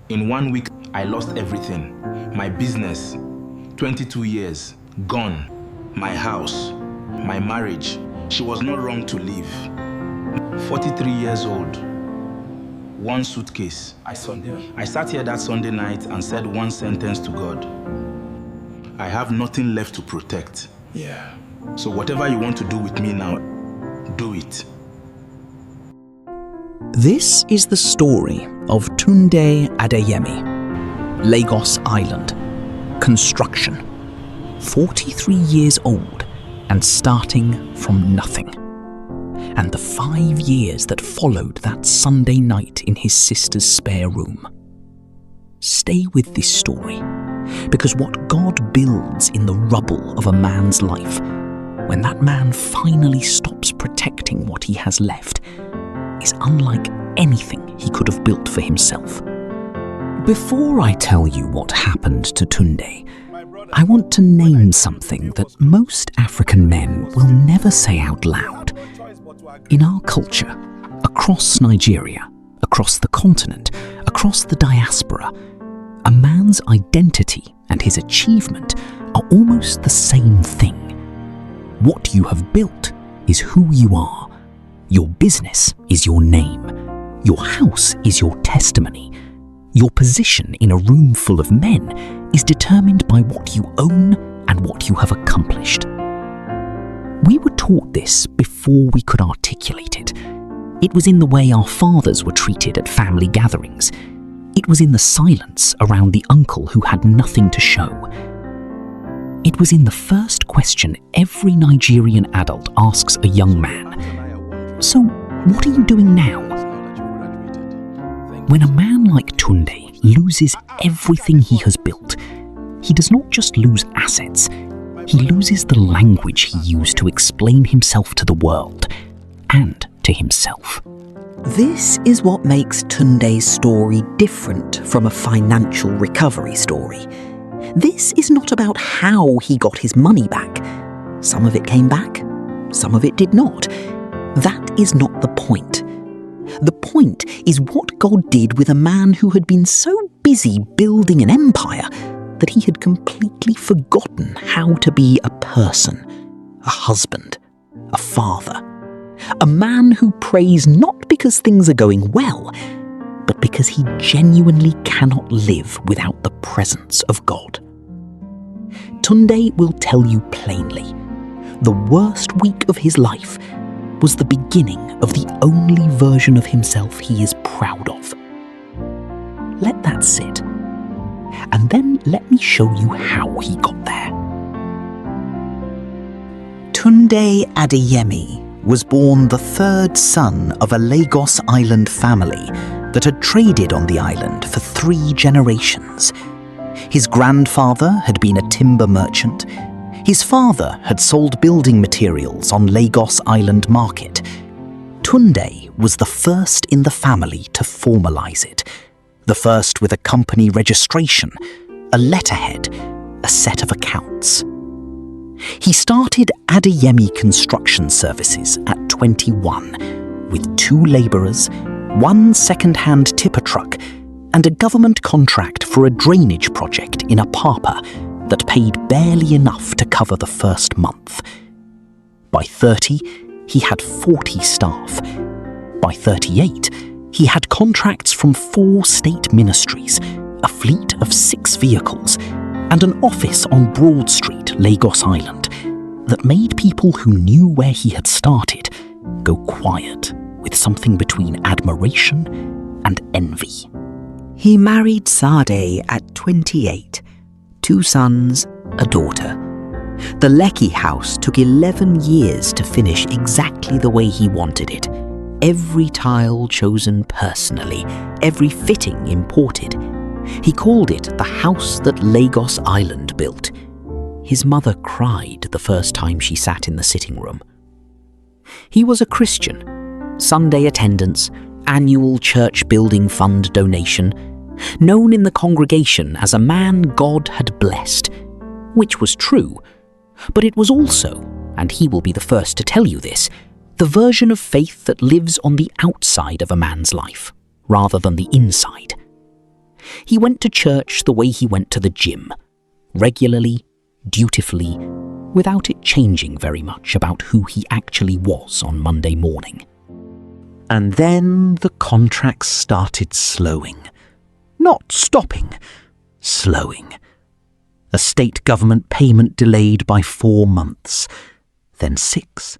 In 1 week, I lost everything. My business, 22 years, gone. My house, my marriage. She was not wrong to leave. 43 years old, 1 suitcase. I sat here that Sunday night and said one sentence to God. I have nothing left to protect. Yeah. So whatever you want to do with me now, do it. This is the story of Tunde Adeyemi, Lagos Island, construction, 43 years old and starting from nothing. And the 5 years that followed that Sunday night in his sister's spare room. Stay with this story, because what God builds in the rubble of a man's life, when that man finally stops protecting what he has left, is unlike anything he could have built for himself. Before I tell you what happened to Tunde, I want to name something that most African men will never say out loud. In our culture, across Nigeria, across the continent, across the diaspora, a man's identity and his achievement are almost the same thing. What you have built is who you are. Your business is your name. Your house is your testimony. Your position in a room full of men is determined by what you own and what you have accomplished. We were taught this before we could articulate it. It was in the way our fathers were treated at family gatherings. It was in the silence around the uncle who had nothing to show. It was in the first question every Nigerian adult asks a young man. So, what are you doing now? When a man like Tunde loses everything he has built, he does not just lose assets, he loses the language he used to explain himself to the world and to himself. This is what makes Tunde's story different from a financial recovery story. This is not about how he got his money back. Some of it came back, some of it did not. That is not the point. The point is what God did with a man who had been so busy building an empire that he had completely forgotten how to be a person, a husband, a father. A man who prays not because things are going well, but because he genuinely cannot live without the presence of God. Tunde will tell you plainly, the worst week of his life was the beginning of the only version of himself he is proud of. Let that sit, and then let me show you how he got there. Tunde Adeyemi was born the third son of a Lagos Island family that had traded on the island for 3 generations. His grandfather had been a timber merchant. His father had sold building materials on Lagos Island Market. Tunde was the first in the family to formalize it, the first with a company registration, a letterhead, a set of accounts. He started Adeyemi Construction Services at 21, with 2 labourers, 1 second-hand tipper truck, and a government contract for a drainage project in Apapa that paid barely enough to cover the first month. By 30, he had 40 staff. By 38, he had contracts from 4 state ministries, a fleet of 6 vehicles, and an office on Broad Street, Lagos Island, that made people who knew where he had started go quiet with something between admiration and envy. He married Sade at 28, 2 sons, a daughter. The Lekki house took 11 years to finish exactly the way he wanted it. Every tile chosen personally, every fitting imported. He called it the house that Lagos Island built. His mother cried the first time she sat in the sitting room. He was a Christian. Sunday attendance, annual church building fund donation, known in the congregation as a man God had blessed, which was true, but it was also, and he will be the first to tell you this, the version of faith that lives on the outside of a man's life, rather than the inside. He went to church the way he went to the gym, regularly, dutifully, without it changing very much about who he actually was on Monday morning. And then the contracts started slowing. Not stopping, slowing. A state government payment delayed by 4 months, then 6,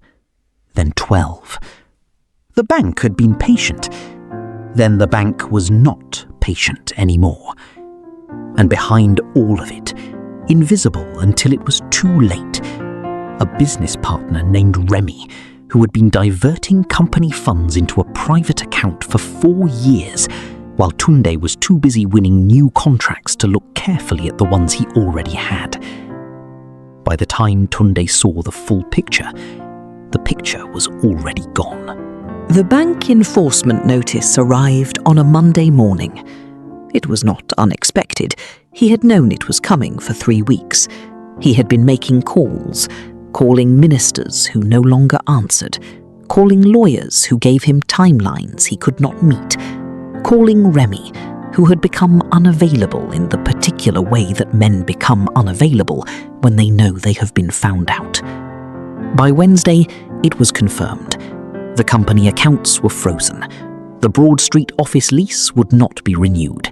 then 12. The bank had been patient. Then the bank was not patient anymore. And behind all of it, invisible until it was too late, a business partner named Remy, who had been diverting company funds into a private account for 4 years, while Tunde was too busy winning new contracts to look carefully at the ones he already had. By the time Tunde saw the full picture, the picture was already gone. The bank enforcement notice arrived on a Monday morning. It was not unexpected. He had known it was coming for 3 weeks. He had been making calls, calling ministers who no longer answered, calling lawyers who gave him timelines he could not meet, calling Remy, who had become unavailable in the particular way that men become unavailable when they know they have been found out. By Wednesday, it was confirmed. The company accounts were frozen. The Broad Street office lease would not be renewed.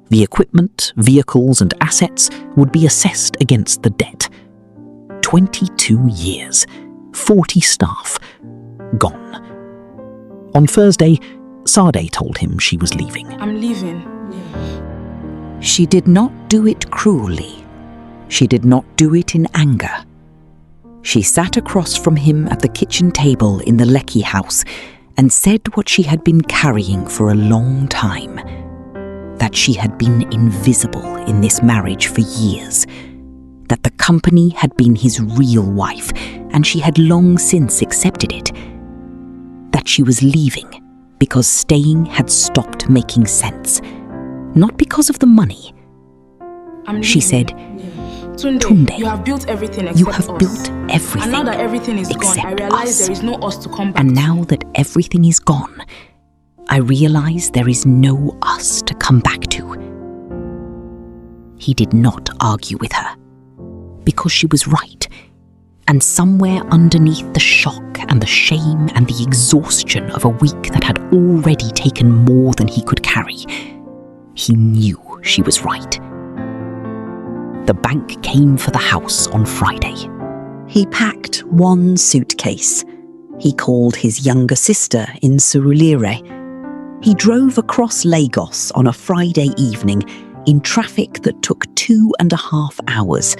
The equipment, vehicles and assets would be assessed against the debt. 22 years, 40 staff, gone. On Thursday, Sade told him she was leaving. I'm leaving. She did not do it cruelly. She did not do it in anger. She sat across from him at the kitchen table in the Lekki house and said what she had been carrying for a long time. That she had been invisible in this marriage for years. That the company had been his real wife and she had long since accepted it. That she was leaving because staying had stopped making sense. Not because of the money. She said, Tunde, you have built everything except you have us. built everything. And now that everything is gone, I realize us. there is no us to come back And to. now that everything is gone, I realize there is no us to come back to. He did not argue with her, because she was right. And somewhere underneath the shock and the shame and the exhaustion of a week that had already taken more than he could carry, he knew she was right. The bank came for the house on Friday. He packed 1 suitcase. He called his younger sister in Surulere. He drove across Lagos on a Friday evening in traffic that took 2.5 hours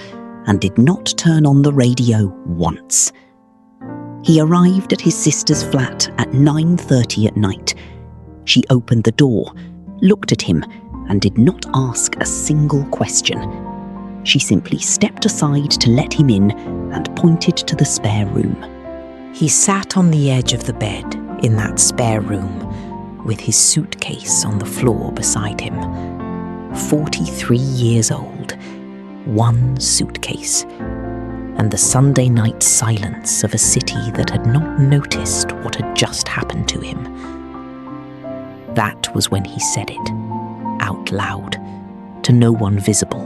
and did not turn on the radio once. He arrived at his sister's flat at 9:30 at night. She opened the door, looked at him, and did not ask a single question. She simply stepped aside to let him in and pointed to the spare room. He sat on the edge of the bed in that spare room with his suitcase on the floor beside him. 43 years old, 1 suitcase, and the Sunday night silence of a city that had not noticed what had just happened to him. That was when he said it, out loud, to no one visible,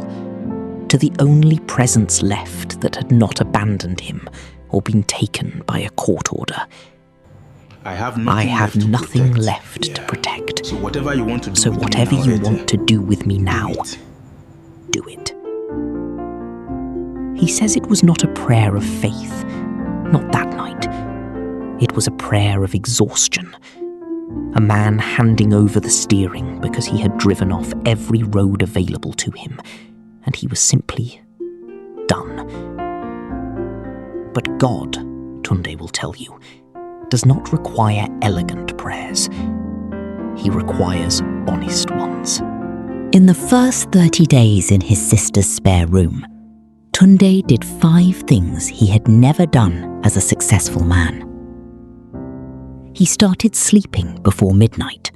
to the only presence left that had not abandoned him or been taken by a court order. I have nothing left to protect. So whatever you want to do So whatever you want to do with me now, do it. He says it was not a prayer of faith, not that night. It was a prayer of exhaustion. A man handing over the steering because he had driven off every road available to him, and he was simply done. But God, Tunde will tell you, does not require elegant prayers. He requires honest ones. In the first 30 days in his sister's spare room, Tunde did 5 things he had never done as a successful man. He started sleeping before midnight.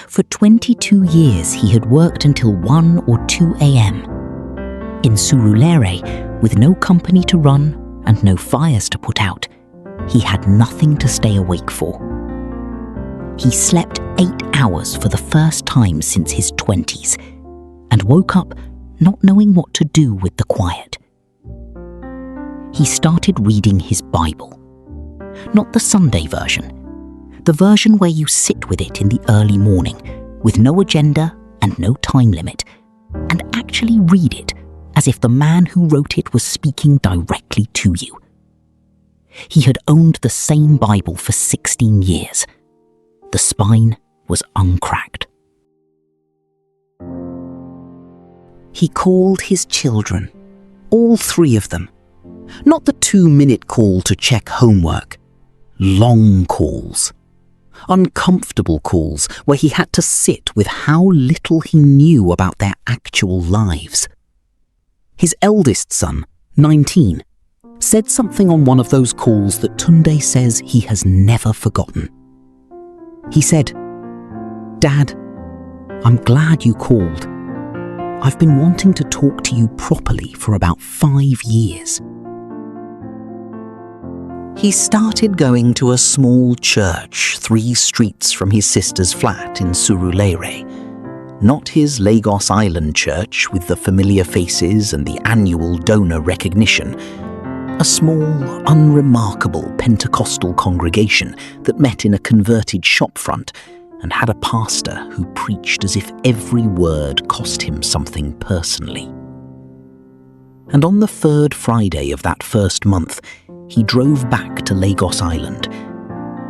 For 22 years he had worked until 1 or 2 a.m. In Surulere, with no company to run and no fires to put out, he had nothing to stay awake for. He slept 8 hours for the first time since his 20s, and woke up not knowing what to do with the quiet. He started reading his Bible. Not the Sunday version, the version where you sit with it in the early morning, with no agenda and no time limit, and actually read it as if the man who wrote it was speaking directly to you. He had owned the same Bible for 16 years. The spine was uncracked. He called his children, all 3 of them. Not the 2-minute call to check homework. Long calls. Uncomfortable calls where he had to sit with how little he knew about their actual lives. His eldest son, 19, said something on one of those calls that Tunde says he has never forgotten. He said, "Dad, I'm glad you called. I've been wanting to talk to you properly for about 5 years." He started going to a small church 3 streets from his sister's flat in Surulere. Not his Lagos Island church with the familiar faces and the annual donor recognition. A small, unremarkable Pentecostal congregation that met in a converted shopfront and had a pastor who preached as if every word cost him something personally. And on the 3rd Friday of that first month, he drove back to Lagos Island.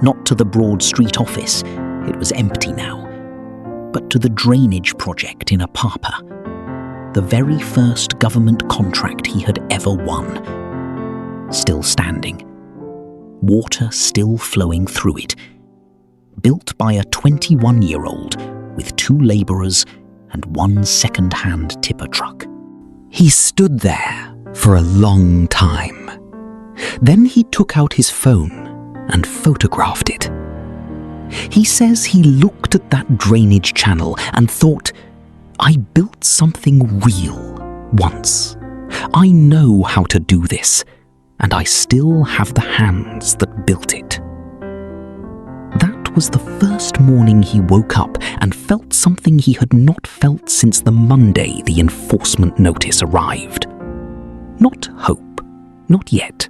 Not to the Broad Street office, it was empty now, but to the drainage project in Apapa, the very first government contract he had ever won. Still standing. Water still flowing through it. Built by a 21-year-old with 2 labourers and 1 second-hand tipper truck. He stood there for a long time. Then he took out his phone and photographed it. He says he looked at that drainage channel and thought, "I built something real once. I know how to do this, and I still have the hands that built it." That was the first morning he woke up and felt something he had not felt since the Monday the enforcement notice arrived. Not hope, not yet.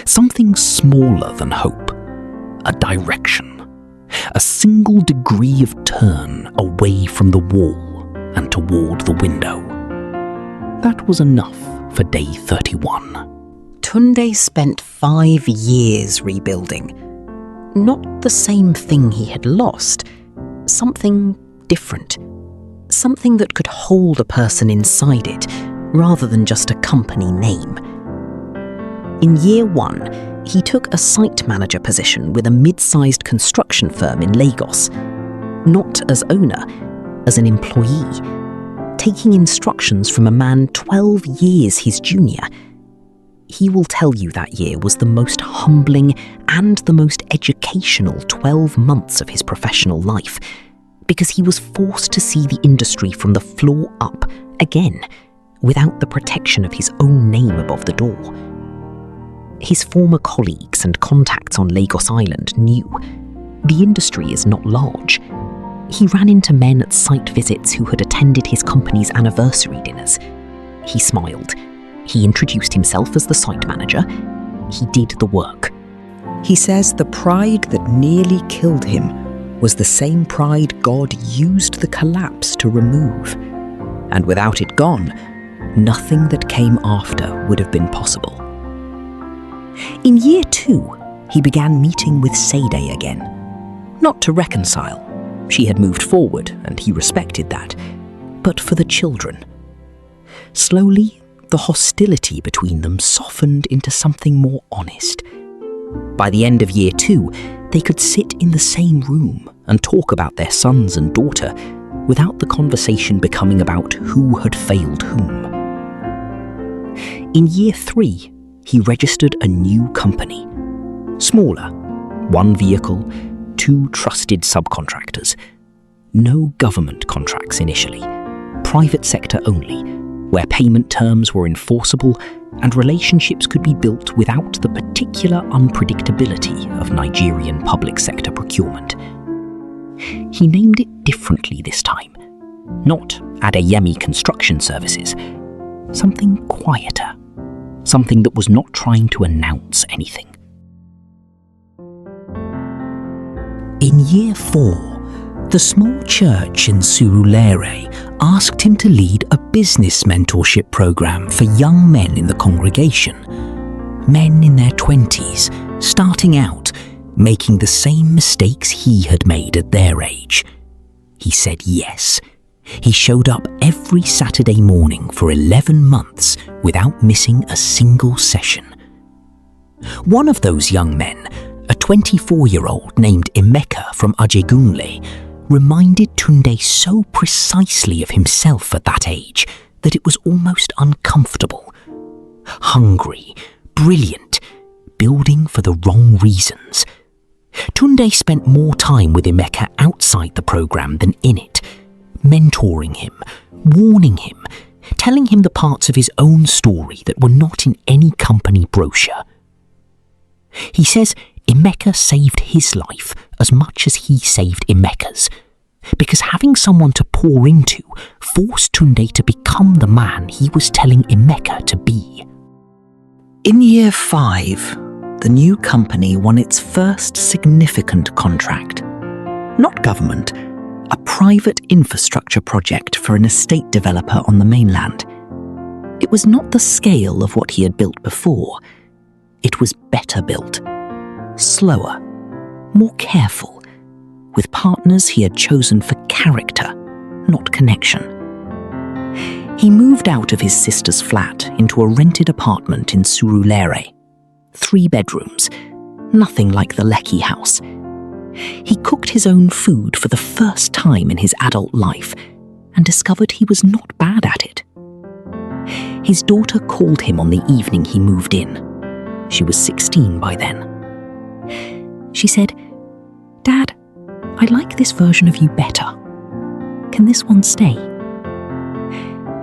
Something smaller than hope. A direction. A single degree of turn away from the wall and toward the window. That was enough for day 31. Tunde spent 5 years rebuilding. Not the same thing he had lost. Something different. Something that could hold a person inside it, rather than just a company name. In year 1, he took a site manager position with a mid-sized construction firm in Lagos. Not as owner, as an employee. Taking instructions from a man 12 years his junior. He will tell you that year was the most humbling and the most educational 12 months of his professional life, because he was forced to see the industry from the floor up again, without the protection of his own name above the door. His former colleagues and contacts on Lagos Island knew the industry is not large. He ran into men at site visits who had attended his company's anniversary dinners. He smiled. He introduced himself as the site manager. He did the work. He says the pride that nearly killed him was the same pride God used the collapse to remove. And without it gone, nothing that came after would have been possible. In year 2, he began meeting with Sade again. Not to reconcile. She had moved forward, and he respected that. But for the children. Slowly, the hostility between them softened into something more honest. By the end of year 2, they could sit in the same room and talk about their sons and daughter without the conversation becoming about who had failed whom. In year 3, he registered a new company. Smaller, 1 vehicle, 2 trusted subcontractors. No government contracts initially, private sector only, where payment terms were enforceable and relationships could be built without the particular unpredictability of Nigerian public sector procurement. He named it differently this time. Not Adeyemi Construction Services. Something quieter. Something that was not trying to announce anything. In year 4, the small church in Surulere asked him to lead a business mentorship program for young men in the congregation. Men in their 20s, starting out, making the same mistakes he had made at their age. He said yes. He showed up every Saturday morning for 11 months without missing a single session. One of those young men, a 24-year-old named Emeka from Ajegunle, reminded Tunde so precisely of himself at that age that it was almost uncomfortable. Hungry, brilliant, building for the wrong reasons. Tunde spent more time with Emeka outside the program than in it, mentoring him, warning him, telling him the parts of his own story that were not in any company brochure. He says Emeka saved his life as much as he saved Emeka's, because having someone to pour into forced Tunde to become the man he was telling Emeka to be. In year 5, the new company won its first significant contract. Not government, a private infrastructure project for an estate developer on the mainland. It was not the scale of what he had built before. It was better built, slower, more careful, with partners he had chosen for character, not connection. He moved out of his sister's flat into a rented apartment in Surulere. 3 bedrooms, nothing like the Lekki house. He cooked his own food for the first time in his adult life and discovered he was not bad at it. His daughter called him on the evening he moved in. She was 16 by then. She said, "Dad, I like this version of you better. Can this one stay?"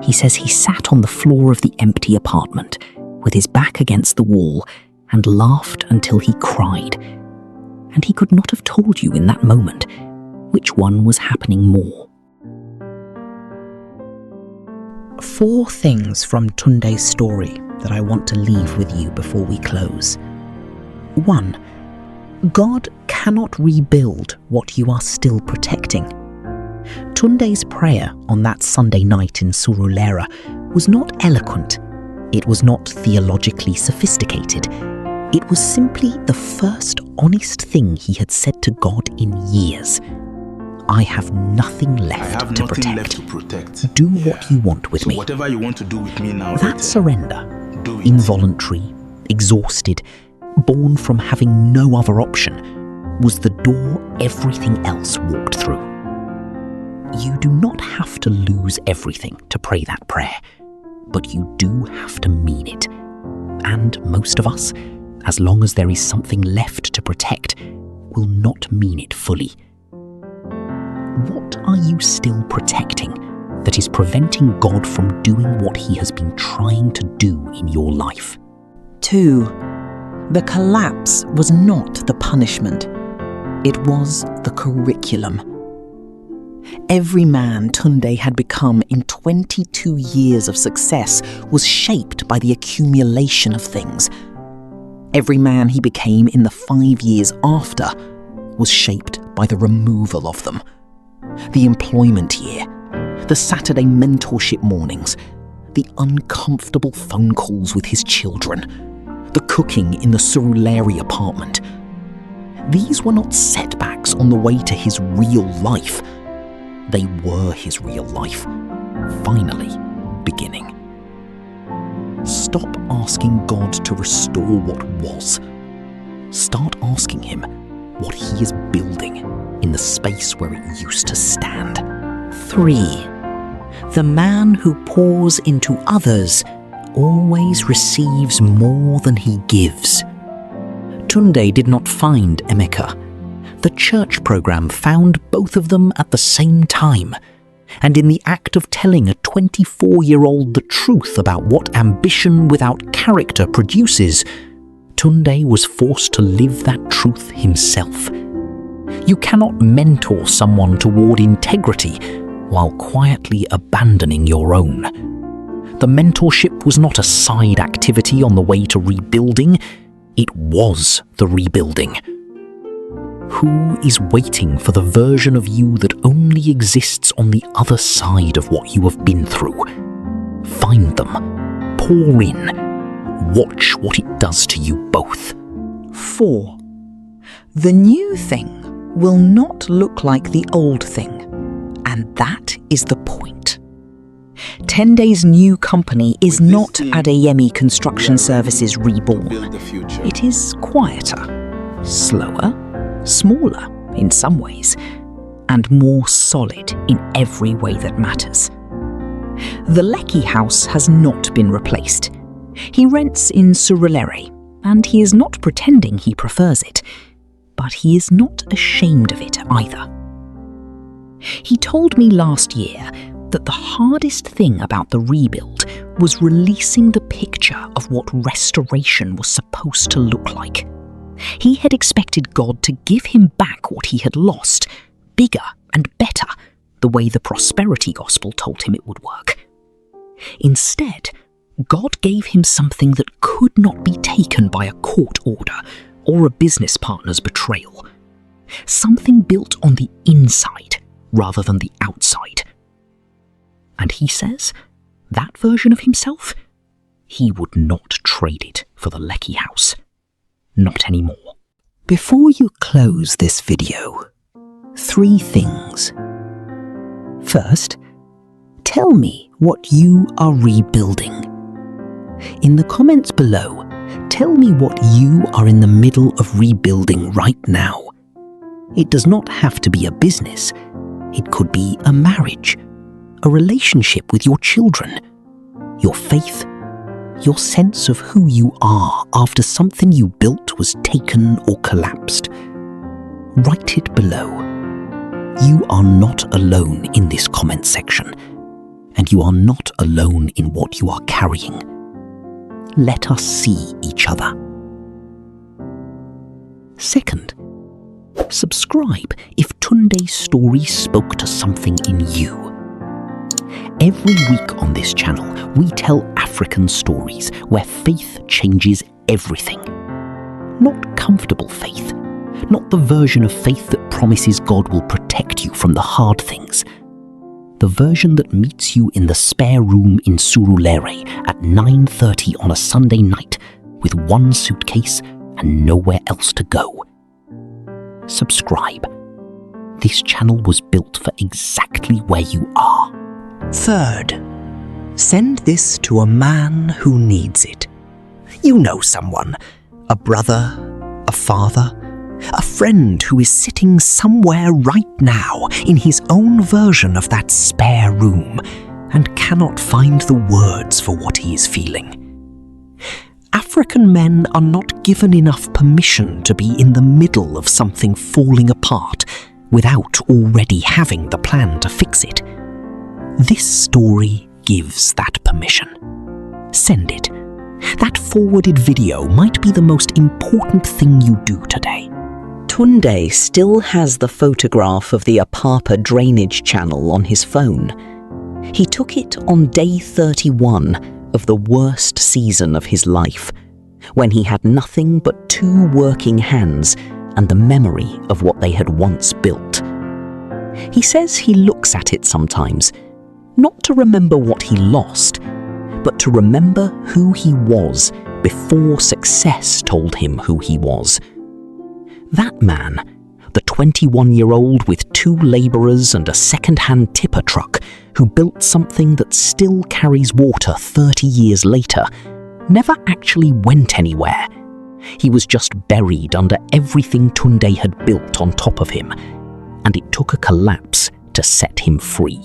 He says he sat on the floor of the empty apartment with his back against the wall and laughed until he cried. And he could not have told you in that moment which one was happening more. 4 things from Tunde's story that I want to leave with you before we close. 1. God cannot rebuild what you are still protecting. Tunde's prayer on that Sunday night in Surulere was not eloquent. It was not theologically sophisticated. It was simply the first honest thing he had said to God in years. I have nothing left to protect. Do what you want with me. Whatever you want to do with me now. That surrender, do it. involuntary, exhausted, born from having no other option, was the door everything else walked through. You do not have to lose everything to pray that prayer, but you do have to mean it. And most of us, as long as there is something left to protect, will not mean it fully. What are you still protecting that is preventing God from doing what he has been trying to do in your life? 2. The collapse was not the punishment. It was the curriculum. Every man Tunde had become in 22 years of success was shaped by the accumulation of things. Every man he became in the 5 years after was shaped by the removal of them. The employment year, the Saturday mentorship mornings, the uncomfortable phone calls with his children, the cooking in the Surulere apartment. These were not setbacks on the way to his real life. They were his real life, finally beginning. Stop asking God to restore what was. Start asking him what he is building in the space where it used to stand. 3. The man who pours into others always receives more than he gives. Tunde did not find Emeka. The church program found both of them at the same time. And in the act of telling a 24-year-old the truth about what ambition without character produces, Tunde was forced to live that truth himself. You cannot mentor someone toward integrity while quietly abandoning your own. The mentorship was not a side activity on the way to rebuilding, it was the rebuilding. Who is waiting for the version of you that only exists on the other side of what you have been through? Find them, pour in, watch what it does to you both. 4. The new thing will not look like the old thing, and that is the point. Tunde's new company is With this not team, Adeyemi Construction Services Reborn. Build the future. It is quieter, slower, smaller in some ways, and more solid in every way that matters. The Lekki house has not been replaced. He rents in Surulere, and he is not pretending he prefers it, but he is not ashamed of it either. He told me last year that the hardest thing about the rebuild was releasing the picture of what restoration was supposed to look like. He had expected God to give him back what he had lost, bigger and better, the way the prosperity gospel told him it would work. Instead, God gave him something that could not be taken by a court order or a business partner's betrayal. Something built on the inside rather than the outside. And he says, that version of himself, he would not trade it for the Lekki house. Not anymore. Before you close this video, 3 things. First, tell me what you are rebuilding. In the comments below, tell me what you are in the middle of rebuilding right now. It does not have to be a business. It could be a marriage, a relationship with your children, your faith, your sense of who you are after something you built was taken or collapsed. Write it below. You are not alone in this comment section, and you are not alone in what you are carrying. Let us see each other. Second, subscribe if Tunde's story spoke to something in you. Every week on this channel, we tell African stories where faith changes everything. Not comfortable faith, not the version of faith that promises God will protect you from the hard things. The version that meets you in the spare room in Surulere at 9:30 on a Sunday night with 1 suitcase and nowhere else to go. Subscribe. This channel was built for exactly where you are. Third, send this to a man who needs it. You know someone, a brother, a father, a friend who is sitting somewhere right now in his own version of that spare room and cannot find the words for what he is feeling. African men are not given enough permission to be in the middle of something falling apart without already having the plan to fix it. This story gives that permission. Send it. That forwarded video might be the most important thing you do today. Tunde still has the photograph of the Apapa drainage channel on his phone. He took it on day 31 of the worst season of his life, when he had nothing but 2 working hands and the memory of what they had once built. He says he looks at it sometimes, not to remember what he lost, but to remember who he was before success told him who he was. That man, the 21-year-old with 2 labourers and a second-hand tipper truck who built something that still carries water 30 years later, never actually went anywhere. He was just buried under everything Tunde had built on top of him, and it took a collapse to set him free.